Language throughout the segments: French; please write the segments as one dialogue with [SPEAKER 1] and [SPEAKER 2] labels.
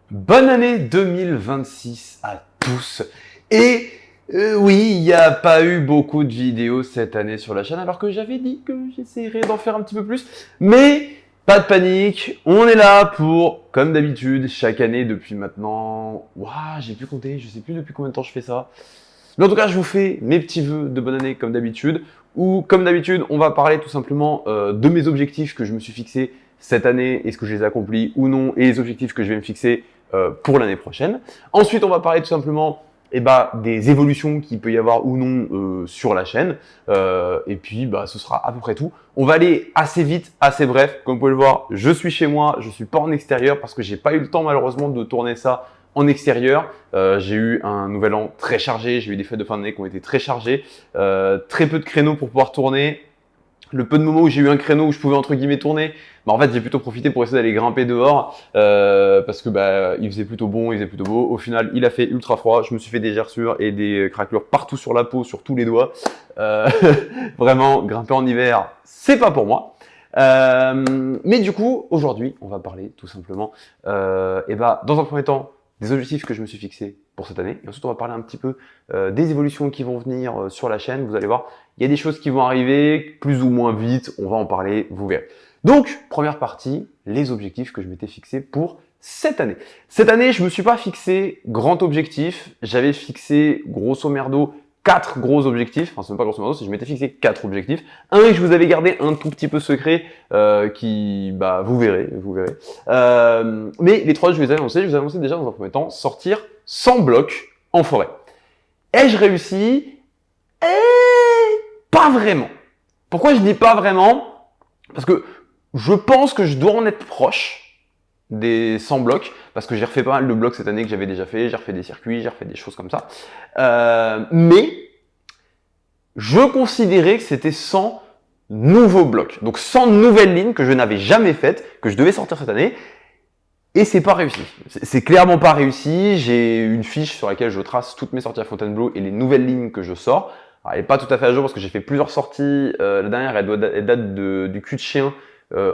[SPEAKER 1] Bonne année 2026 à tous. Et oui, il n'y a pas eu beaucoup de vidéos cette année sur la chaîne, alors que j'avais dit que j'essaierais d'en faire un petit peu plus. Mais pas de panique, on est là pour, comme d'habitude, chaque année depuis maintenant... Waouh, j'ai plus compté, je sais plus depuis combien de temps je fais ça. Mais en tout cas, je vous fais mes petits vœux de bonne année comme d'habitude. Ou comme d'habitude, on va parler tout simplement de mes objectifs que je me suis fixés cette année, est-ce que je les ai accomplis ou non, et les objectifs que je vais me fixer pour l'année prochaine. Ensuite, on va parler tout simplement des évolutions qu'il peut y avoir ou non sur la chaîne. Et puis, ce sera à peu près tout. On va aller assez vite, assez bref. Comme vous pouvez le voir, je suis chez moi, je suis pas en extérieur parce que j'ai pas eu le temps malheureusement de tourner ça en extérieur. J'ai eu un nouvel an très chargé, j'ai eu des fêtes de fin d'année qui ont été très chargées, très peu de créneaux pour pouvoir tourner. Le peu de moments où j'ai eu un créneau où je pouvais entre guillemets tourner, en fait j'ai plutôt profité pour essayer d'aller grimper dehors parce que il faisait plutôt bon, il faisait plutôt beau. Au final, il a fait ultra froid, je me suis fait des gerçures et des craquelures partout sur la peau, sur tous les doigts. Vraiment, grimper en hiver, c'est pas pour moi. Mais du coup, aujourd'hui, on va parler tout simplement, dans un premier temps, des objectifs que je me suis fixés pour cette année. Et ensuite, on va parler un petit peu des évolutions qui vont venir sur la chaîne. Vous allez voir, il y a des choses qui vont arriver plus ou moins vite. On va en parler, vous verrez. Donc, première partie, les objectifs que je m'étais fixés pour cette année. Cette année, je me suis pas fixé grand objectif. J'avais fixé grosso merdo 4 gros objectifs, enfin c'est même pas grosso merdo, je m'étais fixé 4 objectifs. Un que je vous avais gardé un tout petit peu secret, vous verrez. Mais les 3 je vous ai annoncé déjà dans un premier temps, sortir sans bloc en forêt. Ai-je réussi? Pas vraiment. Pourquoi je dis pas vraiment? Parce que je pense que je dois en être proche des 100 blocs, parce que j'ai refait pas mal de blocs cette année que j'avais déjà fait, j'ai refait des circuits, j'ai refait des choses comme ça. Mais je considérais que c'était 100 nouveaux blocs, donc 100 nouvelles lignes que je n'avais jamais faites, que je devais sortir cette année, et c'est pas réussi. C'est clairement pas réussi. J'ai une fiche sur laquelle je trace toutes mes sorties à Fontainebleau et les nouvelles lignes que je sors. Alors, elle n'est pas tout à fait à jour parce que j'ai fait plusieurs sorties. La dernière, elle date du cul de chien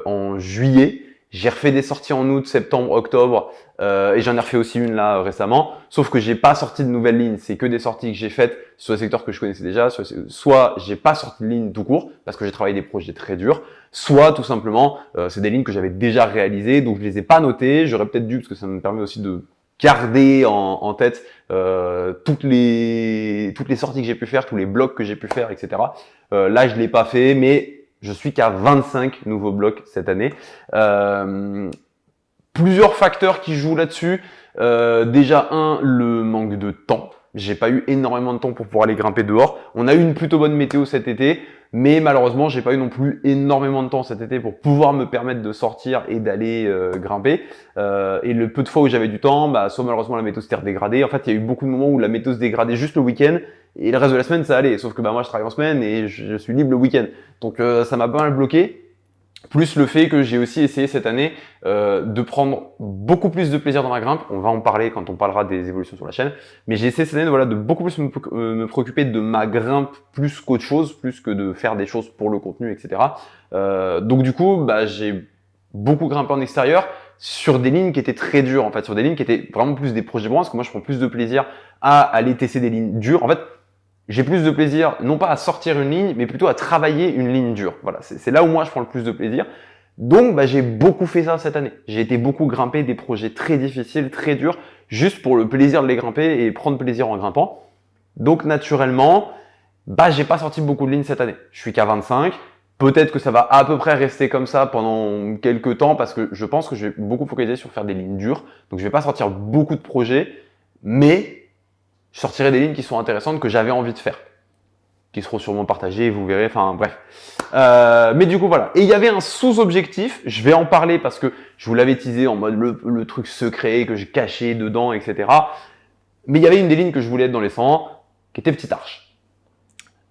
[SPEAKER 1] en juillet. J'ai refait des sorties en août, septembre, octobre et j'en ai refait aussi une là récemment. Sauf que j'ai pas sorti de nouvelles lignes, c'est que des sorties que j'ai faites sur les secteurs que je connaissais déjà. Soit j'ai pas sorti de ligne tout court parce que j'ai travaillé des projets très durs, soit tout simplement c'est des lignes que j'avais déjà réalisées, donc je les ai pas notées. J'aurais peut-être dû parce que ça me permet aussi de garder en tête toutes les sorties que j'ai pu faire, tous les blocs que j'ai pu faire, etc. Là je l'ai pas fait, mais je suis qu'à 25 nouveaux blocs cette année. Plusieurs facteurs qui jouent là-dessus. Déjà, le manque de temps. J'ai pas eu énormément de temps pour pouvoir aller grimper dehors. On a eu une plutôt bonne météo cet été, mais malheureusement, j'ai pas eu non plus énormément de temps cet été pour pouvoir me permettre de sortir et d'aller grimper. Et le peu de fois où j'avais du temps, soit malheureusement la météo s'était dégradée. En fait, il y a eu beaucoup de moments où la météo se dégradait juste le week-end. Et le reste de la semaine, ça allait. Sauf que moi, je travaille en semaine et je suis libre le week-end. Donc, ça m'a pas mal bloqué. Plus le fait que j'ai aussi essayé cette année de prendre beaucoup plus de plaisir dans ma grimpe. On va en parler quand on parlera des évolutions sur la chaîne. Mais j'ai essayé cette année de beaucoup plus me préoccuper de ma grimpe plus qu'autre chose, plus que de faire des choses pour le contenu, etc. Donc du coup, j'ai beaucoup grimpé en extérieur sur des lignes qui étaient très dures, en fait, sur des lignes qui étaient vraiment plus des projets bronze, parce que moi je prends plus de plaisir à aller tester des lignes dures. En fait, j'ai plus de plaisir, non pas à sortir une ligne, mais plutôt à travailler une ligne dure. Voilà, c'est là où moi je prends le plus de plaisir. Donc, j'ai beaucoup fait ça cette année. J'ai été beaucoup grimper des projets très difficiles, très durs, juste pour le plaisir de les grimper et prendre plaisir en grimpant. Donc, naturellement, j'ai pas sorti beaucoup de lignes cette année. Je suis qu'à 25. Peut-être que ça va à peu près rester comme ça pendant quelques temps parce que je pense que je vais beaucoup focaliser sur faire des lignes dures. Donc, je vais pas sortir beaucoup de projets, mais je sortirai des lignes qui sont intéressantes, que j'avais envie de faire, qui seront sûrement partagées, vous verrez, enfin bref. Mais du coup, voilà. Et il y avait un sous-objectif, je vais en parler parce que je vous l'avais teasé en mode le truc secret que j'ai caché dedans, etc. Mais il y avait une des lignes que je voulais être dans les 100, qui était Petite Arche.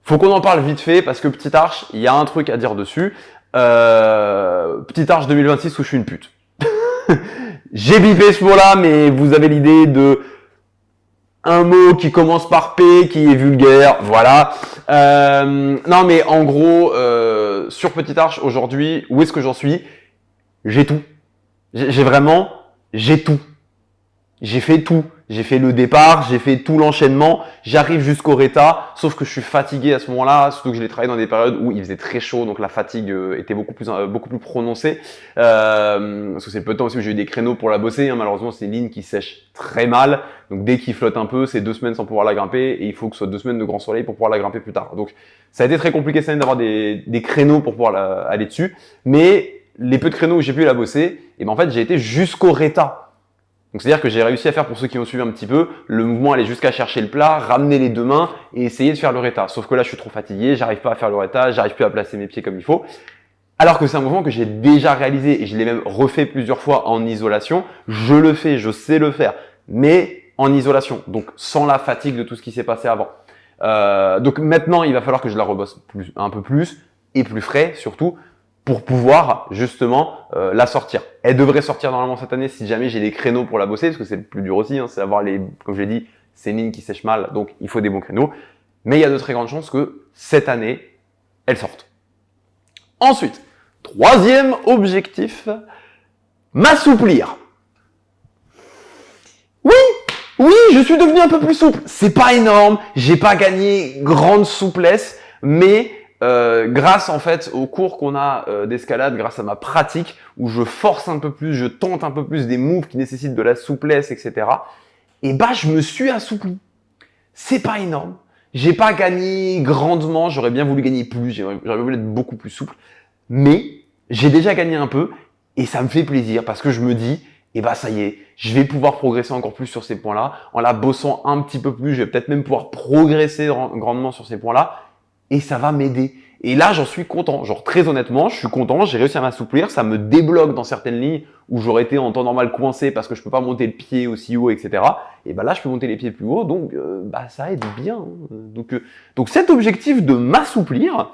[SPEAKER 1] Faut qu'on en parle vite fait parce que Petite Arche, il y a un truc à dire dessus. Petite Arche 2026 où je suis une pute. J'ai bipé ce mot-là, mais vous avez l'idée de un mot qui commence par P, qui est vulgaire, voilà. Non, mais en gros, sur Petite Arche aujourd'hui, où est-ce que j'en suis? J'ai tout. J'ai tout. J'ai fait tout. J'ai fait le départ, j'ai fait tout l'enchaînement, j'arrive jusqu'au réta, sauf que je suis fatigué à ce moment-là, surtout que je l'ai travaillé dans des périodes où il faisait très chaud, donc la fatigue était beaucoup plus prononcée. Parce que c'est le peu de temps aussi où j'ai eu des créneaux pour la bosser, hein. Malheureusement, c'est une ligne qui sèche très mal, donc dès qu'il flotte un peu, c'est 2 semaines sans pouvoir la grimper, et il faut que ce soit 2 semaines de grand soleil pour pouvoir la grimper plus tard. Donc ça a été très compliqué cette année d'avoir des créneaux pour pouvoir aller dessus, mais les peu de créneaux où j'ai pu la bosser, et ben en fait j'ai été jusqu'au réta. Donc c'est-à-dire que j'ai réussi à faire, pour ceux qui ont suivi un petit peu, le mouvement aller jusqu'à chercher le plat, ramener les 2 mains et essayer de faire le réta. Sauf que là je suis trop fatigué, j'arrive pas à faire le réta, j'arrive plus à placer mes pieds comme il faut. Alors que c'est un mouvement que j'ai déjà réalisé et je l'ai même refait plusieurs fois en isolation. Je le fais, je sais le faire, mais en isolation, donc sans la fatigue de tout ce qui s'est passé avant. Donc maintenant il va falloir que je la rebosse un peu plus et plus frais surtout, pour pouvoir justement la sortir. Elle devrait sortir normalement cette année si jamais j'ai des créneaux pour la bosser, parce que c'est le plus dur aussi, hein, c'est avoir comme je l'ai dit, c'est une ligne qui sèche mal, donc il faut des bons créneaux. Mais il y a de très grandes chances que cette année, elle sorte. Ensuite, troisième objectif, m'assouplir. Oui, je suis devenu un peu plus souple. C'est pas énorme, j'ai pas gagné grande souplesse, mais grâce en fait aux cours qu'on a d'escalade, grâce à ma pratique où je force un peu plus, je tente un peu plus des moves qui nécessitent de la souplesse, etc. Et bah je me suis assoupli. C'est pas énorme. J'ai pas gagné grandement, j'aurais bien voulu gagner plus, j'aurais voulu être beaucoup plus souple, mais j'ai déjà gagné un peu et ça me fait plaisir parce que je me dis, et bah ça y est, je vais pouvoir progresser encore plus sur ces points-là. En la bossant un petit peu plus, je vais peut-être même pouvoir progresser grandement sur ces points-là. Et ça va m'aider. Et là, j'en suis content. Genre, très honnêtement, je suis content. J'ai réussi à m'assouplir. Ça me débloque dans certaines lignes où j'aurais été en temps normal coincé parce que je peux pas monter le pied aussi haut, etc. Et bah là, je peux monter les pieds plus haut. Donc, bah, ça aide bien. Donc cet objectif de m'assouplir,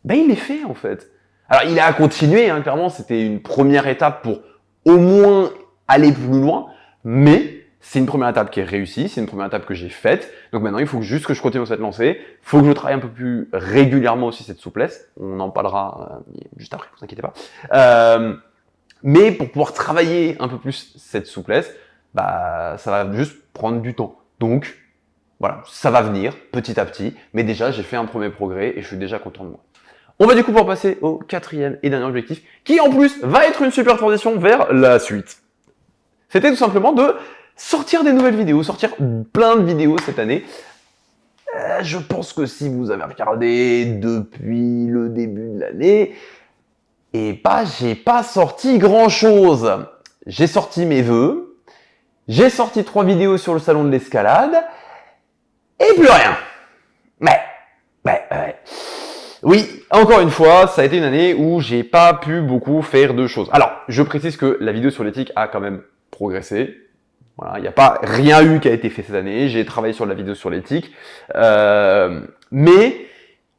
[SPEAKER 1] bah, il est fait, en fait. Alors, il est à continuer, hein, clairement. C'était une première étape pour au moins aller plus loin. Mais c'est une première étape qui est réussie, c'est une première étape que j'ai faite. Donc maintenant, il faut juste que je continue dans cette lancée. Il faut que je travaille un peu plus régulièrement aussi cette souplesse. On en parlera juste après, ne vous inquiétez pas. Mais pour pouvoir travailler un peu plus cette souplesse, bah, ça va juste prendre du temps. Donc, voilà, ça va venir petit à petit. Mais déjà, j'ai fait un premier progrès et je suis déjà content de moi. On va du coup pouvoir passer au quatrième et dernier objectif, qui en plus va être une super transition vers la suite. C'était tout simplement de sortir des nouvelles vidéos, sortir plein de vidéos cette année. Je pense que si vous avez regardé depuis le début de l'année, et bah j'ai pas sorti grand chose. J'ai sorti mes vœux, j'ai sorti 3 vidéos sur le salon de l'escalade, et plus rien. Oui, encore une fois, ça a été une année où j'ai pas pu beaucoup faire de choses. Alors, je précise que la vidéo sur l'éthique a quand même progressé. Voilà, il n'y a pas rien eu qui a été fait cette année. J'ai travaillé sur la vidéo sur l'éthique. Mais,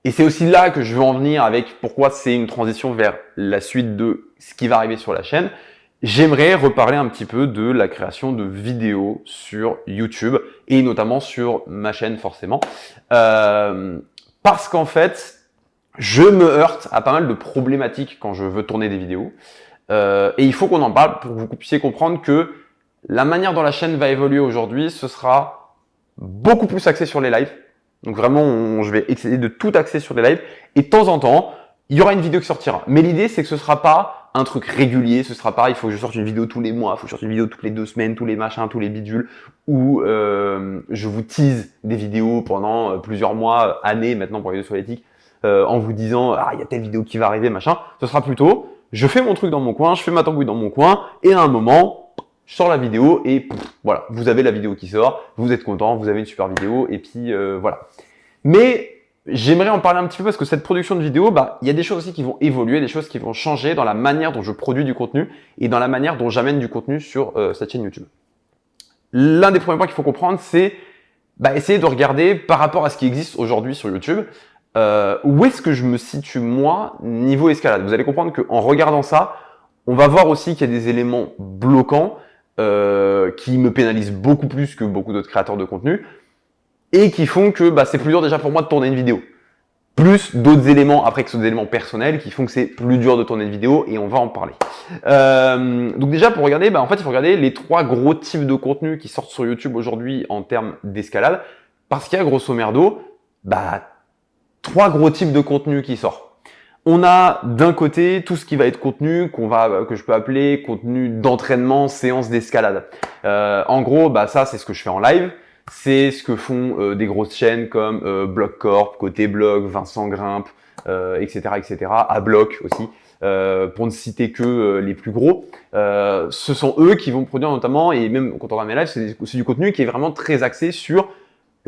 [SPEAKER 1] et c'est aussi là que je veux en venir avec pourquoi c'est une transition vers la suite de ce qui va arriver sur la chaîne. J'aimerais reparler un petit peu de la création de vidéos sur YouTube et notamment sur ma chaîne forcément. Parce qu'en fait, je me heurte à pas mal de problématiques quand je veux tourner des vidéos. Et il faut qu'on en parle pour que vous puissiez comprendre que la manière dont la chaîne va évoluer aujourd'hui, ce sera beaucoup plus axé sur les lives. Donc vraiment, je vais essayer de tout axer sur les lives. Et de temps en temps, il y aura une vidéo qui sortira. Mais l'idée, c'est que ce sera pas un truc régulier. Ce sera pas, il faut que je sorte une vidéo tous les mois, il faut que je sorte une vidéo toutes les 2 semaines, tous les machins, tous les bidules, où je vous tease des vidéos pendant plusieurs mois, années maintenant pour les vidéos sur l'éthique, en vous disant « Ah, il y a telle vidéo qui va arriver, machin ». Ce sera plutôt, je fais mon truc dans mon coin, je fais ma tambouille dans mon coin, et à un moment, je sors la vidéo et voilà, vous avez la vidéo qui sort, vous êtes content, vous avez une super vidéo et puis voilà. Mais j'aimerais en parler un petit peu parce que cette production de vidéo, bah, il y a des choses aussi qui vont évoluer, des choses qui vont changer dans la manière dont je produis du contenu et dans la manière dont j'amène du contenu sur cette chaîne YouTube. L'un des premiers points qu'il faut comprendre, c'est essayer de regarder par rapport à ce qui existe aujourd'hui sur YouTube, où est-ce que je me situe moi niveau escalade. Vous allez comprendre qu'en regardant ça, on va voir aussi qu'il y a des éléments bloquants qui me pénalisent beaucoup plus que beaucoup d'autres créateurs de contenu et qui font que c'est plus dur déjà pour moi de tourner une vidéo. plus d'autres éléments, après que ce sont des éléments personnels qui font que c'est plus dur de tourner une vidéo et on va en parler. Donc déjà pour regarder, en fait il faut regarder les 3 gros types de contenus qui sortent sur YouTube aujourd'hui en termes d'escalade, parce qu'il y a grosso merdo 3 gros types de contenus qui sortent. On a d'un côté tout ce qui va être contenu que je peux appeler contenu d'entraînement, séance d'escalade. En gros, ça c'est ce que je fais en live. C'est ce que font des grosses chaînes comme Blockcorp, Côté Blog, Vincent Grimpe, etc., etc. Ablock aussi, pour ne citer que les plus gros. Ce sont eux qui vont produire notamment, et même quand on regarde mes lives, c'est du contenu qui est vraiment très axé sur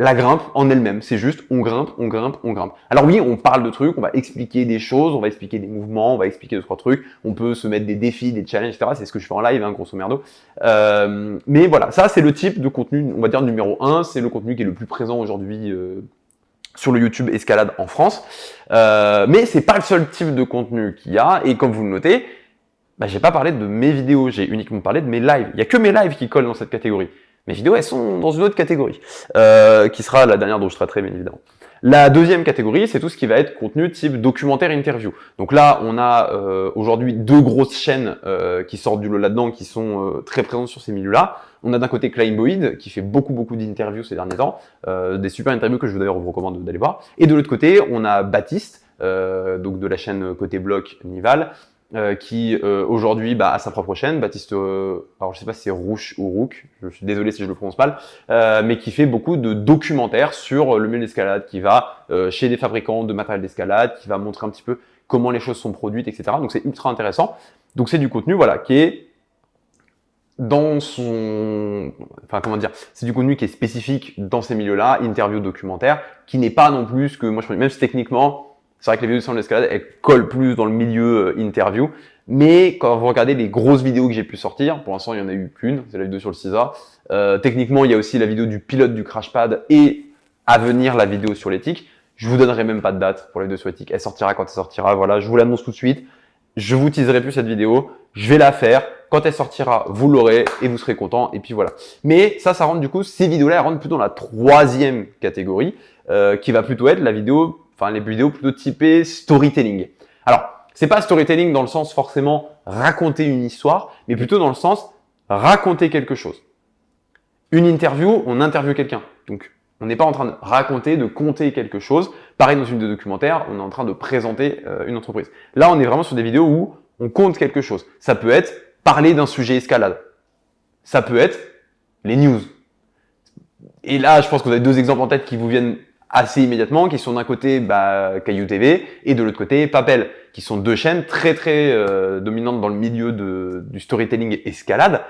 [SPEAKER 1] la grimpe en elle-même. C'est juste on grimpe, on grimpe, on grimpe. Alors oui, on parle de trucs, on va expliquer des choses, on va expliquer des mouvements, on va expliquer 2-3 trucs, on peut se mettre des défis, des challenges, etc. C'est ce que je fais en live, grosso merdo. Mais voilà, ça c'est le type de contenu, on va dire numéro 1, c'est le contenu qui est le plus présent aujourd'hui sur le YouTube escalade en France. Mais c'est pas le seul type de contenu qu'il y a, et comme vous le notez, j'ai pas parlé de mes vidéos, j'ai uniquement parlé de mes lives. Il y a que mes lives qui collent dans cette catégorie. Mes vidéos, elles sont dans une autre catégorie, qui sera la dernière dont je traiterai bien évidemment. La deuxième catégorie, c'est tout ce qui va être contenu type documentaire interview. Donc là, on a aujourd'hui 2 grosses chaînes qui sortent du lot là-dedans, qui sont très présentes sur ces milieux-là. On a d'un côté Climboid, qui fait beaucoup d'interviews ces derniers temps, des super interviews que je vous recommande d'aller voir. Et de l'autre côté, on a Baptiste, donc de la chaîne Côté Bloc Nival, qui aujourd'hui a sa propre chaîne, Baptiste, alors je sais pas si c'est Rouche ou Rouk, je suis désolé si je le prononce mal, mais qui fait beaucoup de documentaires sur le milieu d'escalade, qui va chez des fabricants de matériel d'escalade, qui va montrer un petit peu comment les choses sont produites, etc. Donc c'est ultra intéressant. Donc c'est du contenu qui est dans son, c'est du contenu qui est spécifique dans ces milieux-là, interview documentaire, qui n'est pas non plus que moi je même si techniquement c'est vrai que les vidéos de l'escalade, elles collent plus dans le milieu interview. Mais quand vous regardez les grosses vidéos que j'ai pu sortir, pour l'instant, il n'y en a eu qu'une, c'est la vidéo sur le CISA. Techniquement, il y a aussi la vidéo du pilote du crash pad et à venir la vidéo sur l'éthique. Je vous donnerai même pas de date pour la vidéo sur l'éthique. Elle sortira quand elle sortira. Voilà, je vous l'annonce tout de suite. Je vous teaserai plus cette vidéo. Je vais la faire. Quand elle sortira, vous l'aurez et vous serez content. Et puis voilà. Mais ça rentre du coup, ces vidéos-là, elles rentrent plutôt dans la 3e catégorie, qui va plutôt être la vidéo, les vidéos plutôt typées storytelling. Alors, c'est pas storytelling dans le sens forcément raconter une histoire, mais plutôt dans le sens raconter quelque chose. Une interview, on interviewe quelqu'un. Donc, on n'est pas en train de raconter, de conter quelque chose. Pareil, dans une vidéo documentaire, on est en train de présenter une entreprise. Là, on est vraiment sur des vidéos où on compte quelque chose. Ça peut être parler d'un sujet escalade. Ça peut être les news. Et là, je pense que vous avez 2 exemples en tête qui vous viennent assez immédiatement, qui sont d'un côté Caillou TV et de l'autre côté Papel, qui sont 2 chaînes très dominantes dans le milieu du storytelling escalade.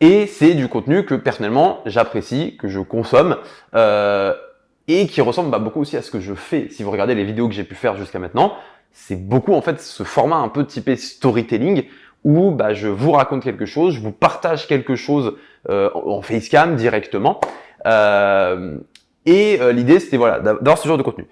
[SPEAKER 1] Et c'est du contenu que personnellement j'apprécie, que je consomme et qui ressemble beaucoup aussi à ce que je fais. Si vous regardez les vidéos que j'ai pu faire jusqu'à maintenant, c'est beaucoup en fait ce format un peu typé storytelling où je vous raconte quelque chose, je vous partage quelque chose en facecam directement. Et l'idée, c'était d'avoir ce genre de contenu.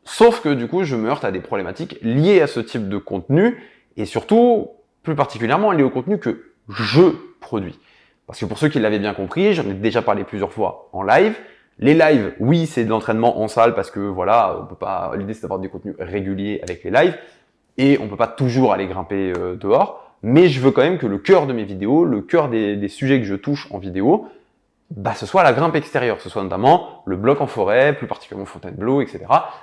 [SPEAKER 1] Sauf que du coup, je me heurte à des problématiques liées à ce type de contenu et surtout, plus particulièrement, liées au contenu que je produis. Parce que pour ceux qui l'avaient bien compris, j'en ai déjà parlé plusieurs fois en live. Les lives, oui, c'est de l'entraînement en salle parce que on peut pas. L'idée, c'est d'avoir des contenus réguliers avec les lives et on peut pas toujours aller grimper dehors. Mais je veux quand même que le cœur de mes vidéos, le cœur des sujets que je touche en vidéo, ce soit la grimpe extérieure, ce soit notamment le bloc en forêt, plus particulièrement Fontainebleau, etc.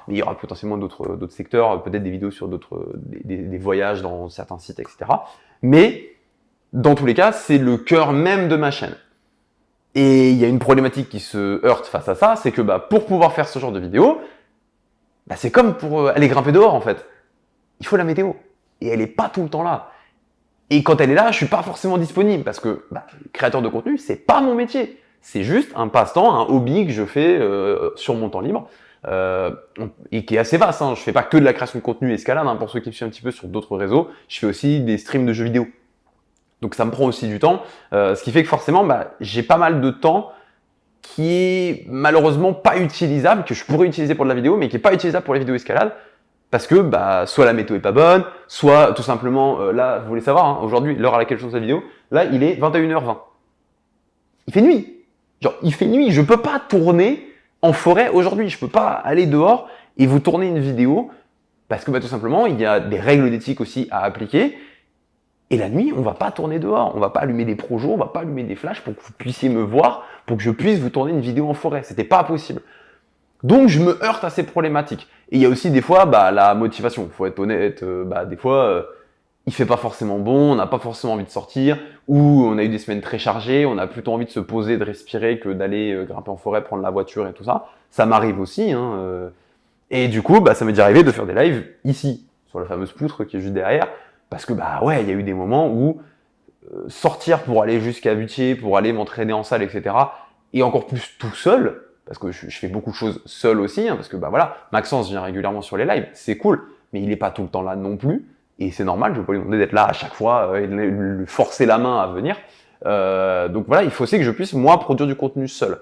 [SPEAKER 1] Mais il y aura potentiellement d'autres secteurs, peut-être des vidéos sur des voyages dans certains sites, etc. Mais dans tous les cas, c'est le cœur même de ma chaîne. Et il y a une problématique qui se heurte face à ça, c'est que pour pouvoir faire ce genre de vidéo, c'est comme pour aller grimper dehors en fait. Il faut la météo. Et elle n'est pas tout le temps là. Et quand elle est là, je suis pas forcément disponible parce que créateur de contenu, c'est pas mon métier. C'est juste un passe-temps, un hobby que je fais sur mon temps libre et qui est assez vaste. Je fais pas que de la création de contenu escalade. Pour ceux qui me suivent un petit peu sur d'autres réseaux, je fais aussi des streams de jeux vidéo. Donc ça me prend aussi du temps, ce qui fait que forcément, j'ai pas mal de temps qui est malheureusement pas utilisable, que je pourrais utiliser pour de la vidéo, mais qui est pas utilisable pour les vidéos escalade. Parce que soit la météo est pas bonne, soit tout simplement, là, vous voulez savoir, aujourd'hui, l'heure à laquelle je tourne cette vidéo, là, il est 21h20. Il fait nuit. Il fait nuit. Je peux pas tourner en forêt aujourd'hui. Je peux pas aller dehors et vous tournez une vidéo parce que tout simplement, il y a des règles d'éthique aussi à appliquer. Et la nuit, on va pas tourner dehors, on va pas allumer des projets, on va pas allumer des flashs pour que vous puissiez me voir, pour que je puisse vous tourner une vidéo en forêt. C'était pas possible. Donc je me heurte à ces problématiques. Et il y a aussi des fois la motivation. Faut être honnête, des fois il fait pas forcément bon, on n'a pas forcément envie de sortir, ou on a eu des semaines très chargées, on a plutôt envie de se poser, de respirer que d'aller grimper en forêt, prendre la voiture et tout ça. Ça m'arrive aussi. Et du coup, ça m'est déjà arrivé de faire des lives ici, sur la fameuse poutre qui est juste derrière, parce que ouais, il y a eu des moments où sortir pour aller jusqu'à Butier, pour aller m'entraîner en salle, etc., et encore plus tout seul, parce que je fais beaucoup de choses seul aussi, parce que voilà, Maxence vient régulièrement sur les lives, c'est cool, mais il n'est pas tout le temps là non plus, et c'est normal, je ne vais pas lui demander d'être là à chaque fois et de lui forcer la main à venir. Donc voilà, il faut aussi que je puisse, moi, produire du contenu seul.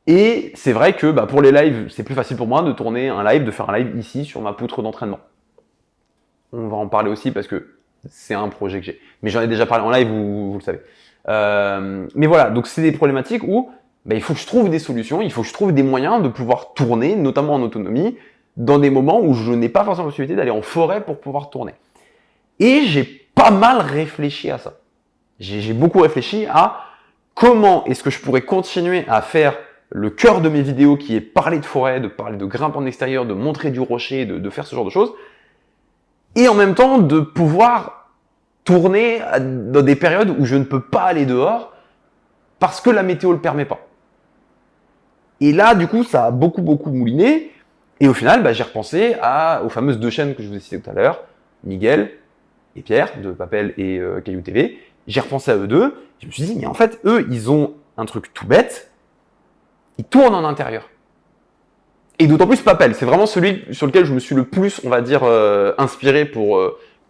[SPEAKER 1] Et c'est vrai que pour les lives, c'est plus facile pour moi de tourner un live, de faire un live ici sur ma poutre d'entraînement. On va en parler aussi parce que c'est un projet que j'ai. Mais j'en ai déjà parlé en live, vous le savez. Mais voilà, donc c'est des problématiques où il faut que je trouve des solutions, il faut que je trouve des moyens de pouvoir tourner, notamment en autonomie, dans des moments où je n'ai pas forcément la possibilité d'aller en forêt pour pouvoir tourner. Et j'ai pas mal réfléchi à ça. J'ai beaucoup réfléchi à comment est-ce que je pourrais continuer à faire le cœur de mes vidéos qui est parler de forêt, de parler de grimpe en extérieur, de montrer du rocher, de faire ce genre de choses, et en même temps de pouvoir tourner dans des périodes où je ne peux pas aller dehors parce que la météo le permet pas. Et là, du coup, ça a beaucoup mouliné. Et au final, j'ai repensé aux fameuses deux chaînes que je vous ai citées tout à l'heure, Miguel et Pierre, de Papel et Caillou TV. J'ai repensé à eux deux. Je me suis dit, mais en fait, eux, ils ont un truc tout bête. Ils tournent en intérieur. Et d'autant plus Papel. C'est vraiment celui sur lequel je me suis le plus, on va dire, inspiré pour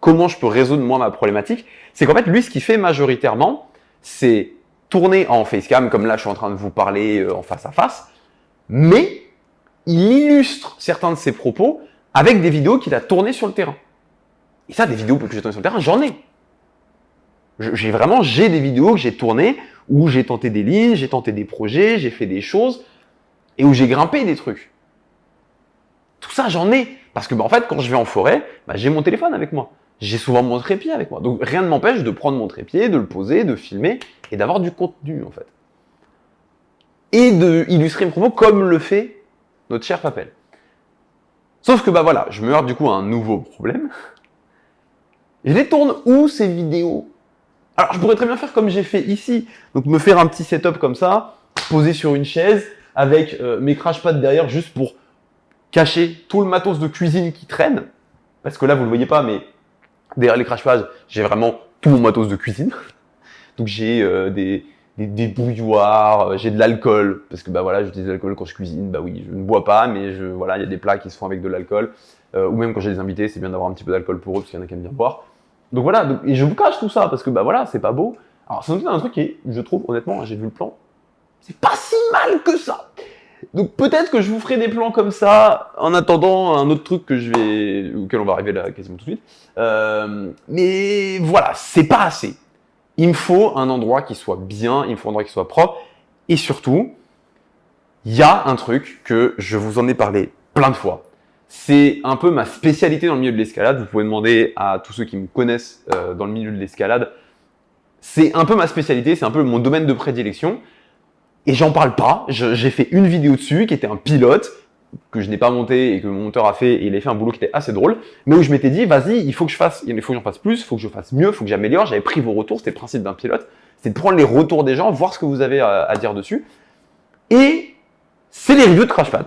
[SPEAKER 1] comment je peux résoudre, moi, ma problématique. C'est qu'en fait, lui, ce qu'il fait majoritairement, c'est tourner en facecam, comme là, je suis en train de vous parler en face à face. Mais il illustre certains de ses propos avec des vidéos qu'il a tournées sur le terrain. Et ça, des vidéos que j'ai tournées sur le terrain, j'en ai. J'ai des vidéos que j'ai tournées où j'ai tenté des lignes, j'ai tenté des projets, j'ai fait des choses et où j'ai grimpé des trucs. Tout ça, j'en ai. Parce que en fait, quand je vais en forêt, j'ai mon téléphone avec moi. J'ai souvent mon trépied avec moi. Donc rien ne m'empêche de prendre mon trépied, de le poser, de filmer et d'avoir du contenu en fait. Et d'illustrer mes propos comme le fait notre cher Papel. Sauf que voilà, je me heurte du coup à un nouveau problème. Je les tourne où ces vidéos? Alors je pourrais très bien faire comme j'ai fait ici. Donc me faire un petit setup comme ça, poser sur une chaise avec mes crash pads derrière juste pour cacher tout le matos de cuisine qui traîne. Parce que là vous le voyez pas, mais derrière les crash pads, j'ai vraiment tout mon matos de cuisine. Donc j'ai des bouilloires, j'ai de l'alcool, parce que voilà, j'utilise de l'alcool quand je cuisine, oui, je ne bois pas, mais voilà, il y a des plats qui se font avec de l'alcool, ou même quand j'ai des invités, c'est bien d'avoir un petit peu d'alcool pour eux, parce qu'il y en a qui aiment bien boire. Donc voilà, et je vous cache tout ça, parce que voilà, c'est pas beau. Alors c'est un truc qui, je trouve, honnêtement, j'ai vu le plan, c'est pas si mal que ça. Donc peut-être que je vous ferai des plans comme ça, en attendant un autre truc auquel on va arriver là quasiment tout de suite. Mais voilà, c'est pas assez. Il me faut un endroit qui soit bien, il me faut un endroit qui soit propre. Et surtout, il y a un truc que je vous en ai parlé plein de fois. C'est un peu ma spécialité dans le milieu de l'escalade. Vous pouvez demander à tous ceux qui me connaissent dans le milieu de l'escalade. C'est un peu ma spécialité, c'est un peu mon domaine de prédilection. Et j'en parle pas. J'ai fait une vidéo dessus qui était un pilote que je n'ai pas monté et que mon monteur a fait et il a fait un boulot qui était assez drôle, mais où je m'étais dit, vas-y, il faut que j'en fasse plus, il faut que je fasse mieux, il faut que j'améliore. J'avais pris vos retours, c'était le principe d'un pilote, c'est de prendre les retours des gens, voir ce que vous avez à dire dessus. Et c'est les reviews de crash pad.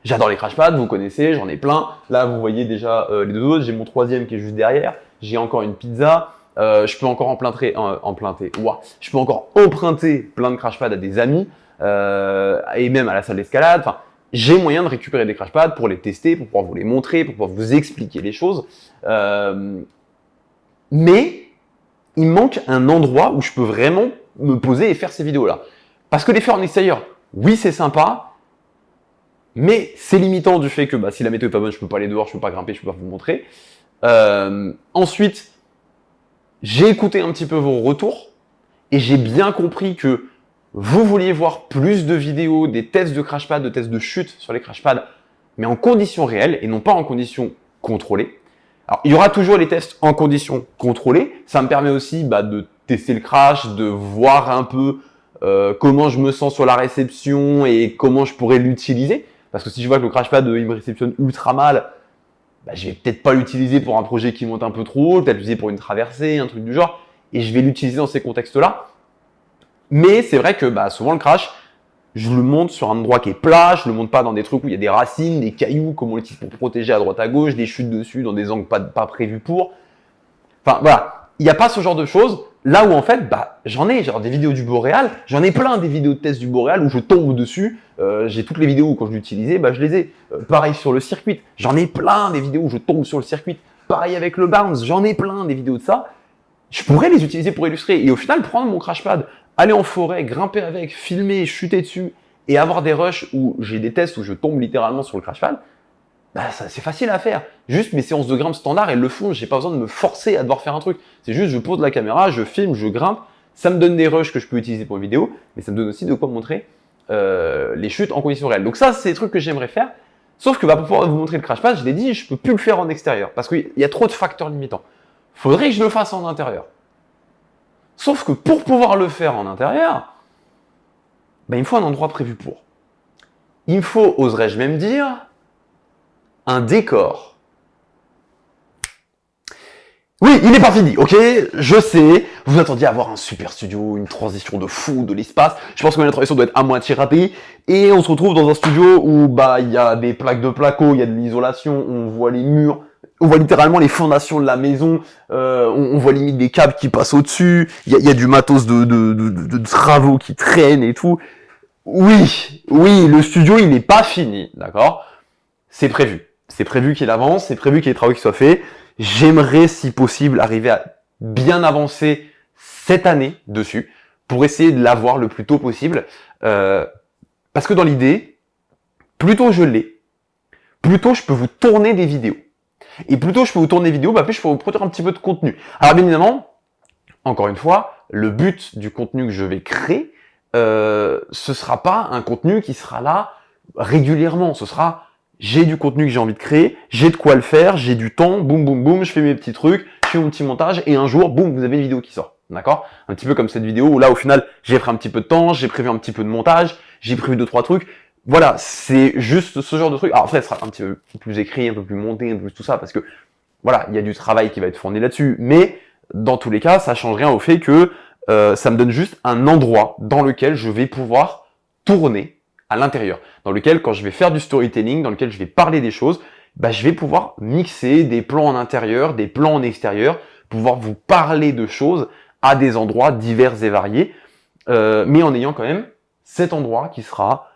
[SPEAKER 1] J'adore les crash pads, vous connaissez, j'en ai plein. Là, vous voyez déjà les deux autres, j'ai mon troisième qui est juste derrière, j'ai encore une pizza, je peux encore je peux encore emprunter plein de crash pads à des amis, et même à la salle d'escalade. Enfin, j'ai moyen de récupérer des crash pads pour les tester, pour pouvoir vous les montrer, pour pouvoir vous expliquer les choses. Mais il me manque un endroit où je peux vraiment me poser et faire ces vidéos-là. Parce que les faire en extérieur, oui, c'est sympa, mais c'est limitant du fait que si la météo est pas bonne, je peux pas aller dehors, je peux pas grimper, je peux pas vous montrer. Ensuite, j'ai écouté un petit peu vos retours et j'ai bien compris que vous vouliez voir plus de vidéos, des tests de crash pad, de tests de chute sur les crash pads mais en conditions réelles et non pas en conditions contrôlées. Alors, il y aura toujours les tests en conditions contrôlées. Ça me permet aussi de tester le crash, de voir un peu comment je me sens sur la réception et comment je pourrais l'utiliser. Parce que si je vois que le crashpad il me réceptionne ultra mal, je vais peut-être pas l'utiliser pour un projet qui monte un peu trop haut, peut-être l'utiliser pour une traversée, un truc du genre, et je vais l'utiliser dans ces contextes-là. Mais c'est vrai que souvent le crash, je le monte sur un endroit qui est plat, je le monte pas dans des trucs où il y a des racines, des cailloux, comme on l'utilise pour protéger à droite à gauche, des chutes dessus dans des angles pas prévus pour. Enfin voilà, il n'y a pas ce genre de choses. Là où en fait, j'en ai, genre des vidéos du Boréal, j'en ai plein des vidéos de tests du Boréal où je tombe dessus. J'ai toutes les vidéos où quand je l'utilisais, je les ai. Pareil sur le circuit, j'en ai plein des vidéos où je tombe sur le circuit. Pareil avec le bounce, j'en ai plein des vidéos de ça. Je pourrais les utiliser pour illustrer et au final prendre mon crashpad, aller en forêt, grimper avec, filmer, chuter dessus et avoir des rushs où j'ai des tests où je tombe littéralement sur le crashpad. C'est facile à faire. Juste mes séances de grimpe standard, elles le font. J'ai pas besoin de me forcer à devoir faire un truc. C'est juste, je pose la caméra, je filme, je grimpe. Ça me donne des rushs que je peux utiliser pour une vidéo, mais ça me donne aussi de quoi montrer les chutes en conditions réelles. Donc ça, c'est des trucs que j'aimerais faire. Sauf que pour pouvoir vous montrer le crashpad, je l'ai dit, je peux plus le faire en extérieur parce qu'il y a trop de facteurs limitants. Faudrait que je le fasse en intérieur. Sauf que pour pouvoir le faire en intérieur, il me faut un endroit prévu pour. Il me faut, oserais-je même dire, un décor. Oui, il n'est pas fini, ok? Je sais, vous attendiez à avoir un super studio, une transition de fou de l'espace. Je pense que la transition doit être à moitié ratée. Et on se retrouve dans un studio où il y a des plaques de placo, il y a de l'isolation, on voit les murs, on voit littéralement les fondations de la maison, on voit limite des câbles qui passent au-dessus, il y a du matos de travaux qui traînent et tout. Oui, le studio il n'est pas fini, d'accord? C'est prévu. C'est prévu qu'il avance, c'est prévu qu'il y ait des travaux qui soient faits. J'aimerais, si possible, arriver à bien avancer cette année dessus pour essayer de l'avoir le plus tôt possible. Parce que dans l'idée, plus tôt je l'ai, plus tôt je peux vous tourner des vidéos. Et plus tôt je peux vous tourner des vidéos, plus je peux vous produire un petit peu de contenu. Alors bien évidemment, encore une fois, le but du contenu que je vais créer, ce sera pas un contenu qui sera là régulièrement. Ce sera j'ai du contenu que j'ai envie de créer, j'ai de quoi le faire, j'ai du temps, boum boum boum, je fais mes petits trucs, je fais mon petit montage et un jour, boum, vous avez une vidéo qui sort. D'accord? Un petit peu comme cette vidéo où là, au final, j'ai pris un petit peu de temps, j'ai prévu un petit peu de montage, j'ai prévu 2-3 trucs. Voilà, c'est juste ce genre de truc. Alors après, ce sera un petit peu plus écrit, un peu plus monté, un peu plus tout ça, parce que voilà, il y a du travail qui va être fourni là-dessus. Mais dans tous les cas, ça change rien au fait que ça me donne juste un endroit dans lequel je vais pouvoir tourner à l'intérieur, dans lequel quand je vais faire du storytelling, dans lequel je vais parler des choses, je vais pouvoir mixer des plans en intérieur, des plans en extérieur, pouvoir vous parler de choses à des endroits divers et variés, mais en ayant quand même cet endroit qui sera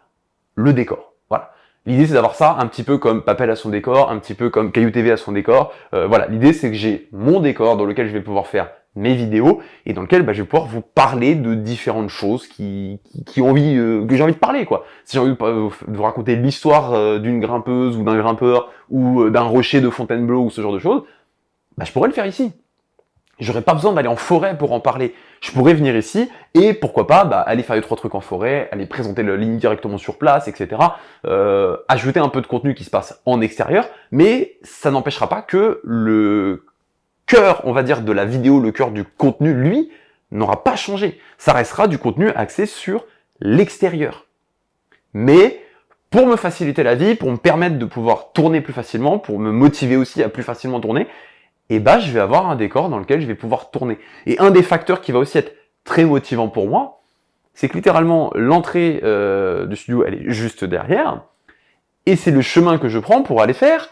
[SPEAKER 1] le décor. Voilà. L'idée c'est d'avoir ça un petit peu comme Papel à son décor, un petit peu comme Caillou TV à son décor. Voilà. L'idée c'est que j'ai mon décor dans lequel je vais pouvoir faire mes vidéos et dans lequel je vais pouvoir vous parler de différentes choses que j'ai envie de parler quoi. Si j'ai envie de vous raconter l'histoire d'une grimpeuse ou d'un grimpeur ou d'un rocher de Fontainebleau ou ce genre de choses, je pourrais le faire ici. J'aurais pas besoin d'aller en forêt pour en parler. Je pourrais venir ici et pourquoi pas aller faire 2-3 trucs en forêt, aller présenter la ligne directement sur place, etc. Ajouter un peu de contenu qui se passe en extérieur, mais ça n'empêchera pas que le cœur, on va dire, de la vidéo, le cœur du contenu, lui, n'aura pas changé. Ça restera du contenu axé sur l'extérieur. Mais pour me faciliter la vie, pour me permettre de pouvoir tourner plus facilement, pour me motiver aussi à plus facilement tourner, je vais avoir un décor dans lequel je vais pouvoir tourner. Et un des facteurs qui va aussi être très motivant pour moi, c'est que littéralement, l'entrée du studio, elle est juste derrière, et c'est le chemin que je prends pour aller faire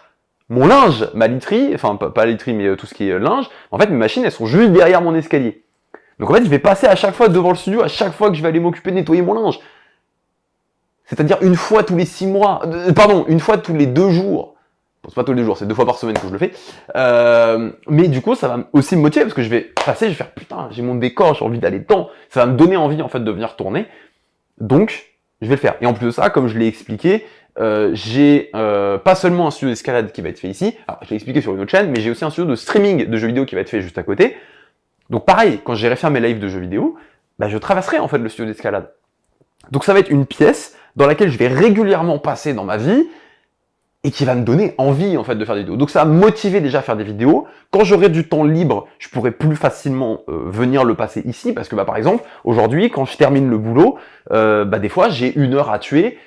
[SPEAKER 1] mon linge, ma literie, enfin pas la literie mais tout ce qui est linge, en fait mes machines elles sont juste derrière mon escalier. Donc en fait je vais passer à chaque fois devant le studio, à chaque fois que je vais aller m'occuper de nettoyer mon linge. C'est-à-dire une fois tous les 6 mois, une fois tous les 2 jours. Bon, c'est pas tous les 2 jours, c'est 2 fois par semaine que je le fais. Mais du coup ça va aussi me motiver parce que je vais passer, je vais faire putain j'ai mon décor, j'ai envie d'aller dedans. Ça va me donner envie en fait de venir tourner. Donc je vais le faire. Et en plus de ça, comme je l'ai expliqué, j'ai pas seulement un studio d'escalade qui va être fait ici, alors je l'ai expliqué sur une autre chaîne, mais j'ai aussi un studio de streaming de jeux vidéo qui va être fait juste à côté. Donc pareil, quand j'irai faire mes lives de jeux vidéo, je traverserai en fait le studio d'escalade. Donc ça va être une pièce dans laquelle je vais régulièrement passer dans ma vie, et qui va me donner envie en fait de faire des vidéos. Donc ça va me motiver déjà à faire des vidéos. Quand j'aurai du temps libre, je pourrai plus facilement venir le passer ici, parce que par exemple, aujourd'hui, quand je termine le boulot, des fois j'ai 1 heure à tuer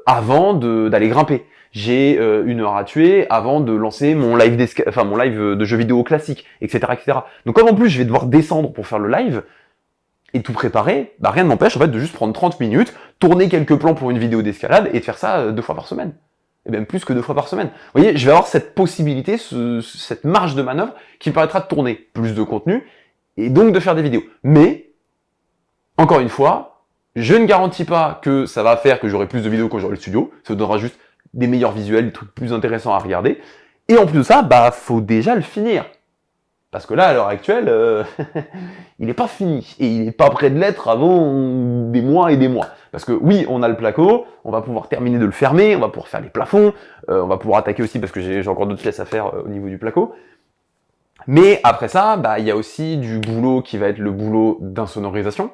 [SPEAKER 1] avant d'aller grimper. J'ai 1 heure à tuer avant de lancer mon live de jeux vidéo classique, etc., etc. Donc comme en plus je vais devoir descendre pour faire le live, et tout préparer, rien ne m'empêche en fait de juste prendre 30 minutes, tourner quelques plans pour une vidéo d'escalade et de faire ça 2 fois par semaine. Et même plus que 2 fois par semaine. Vous voyez, je vais avoir cette possibilité, cette marge de manœuvre qui me permettra de tourner plus de contenu et donc de faire des vidéos. Mais, encore une fois, je ne garantis pas que ça va faire que j'aurai plus de vidéos quand j'aurai le studio. Ça vous donnera juste des meilleurs visuels, des trucs plus intéressants à regarder. Et en plus de ça, faut déjà le finir. Parce que là, à l'heure actuelle, il n'est pas fini. Et il n'est pas prêt de l'être avant des mois et des mois. Parce que oui, on a le placo, on va pouvoir terminer de le fermer, on va pouvoir faire les plafonds, on va pouvoir attaquer aussi parce que j'ai encore d'autres pièces à faire au niveau du placo. Mais après ça, il y a aussi du boulot qui va être le boulot d'insonorisation.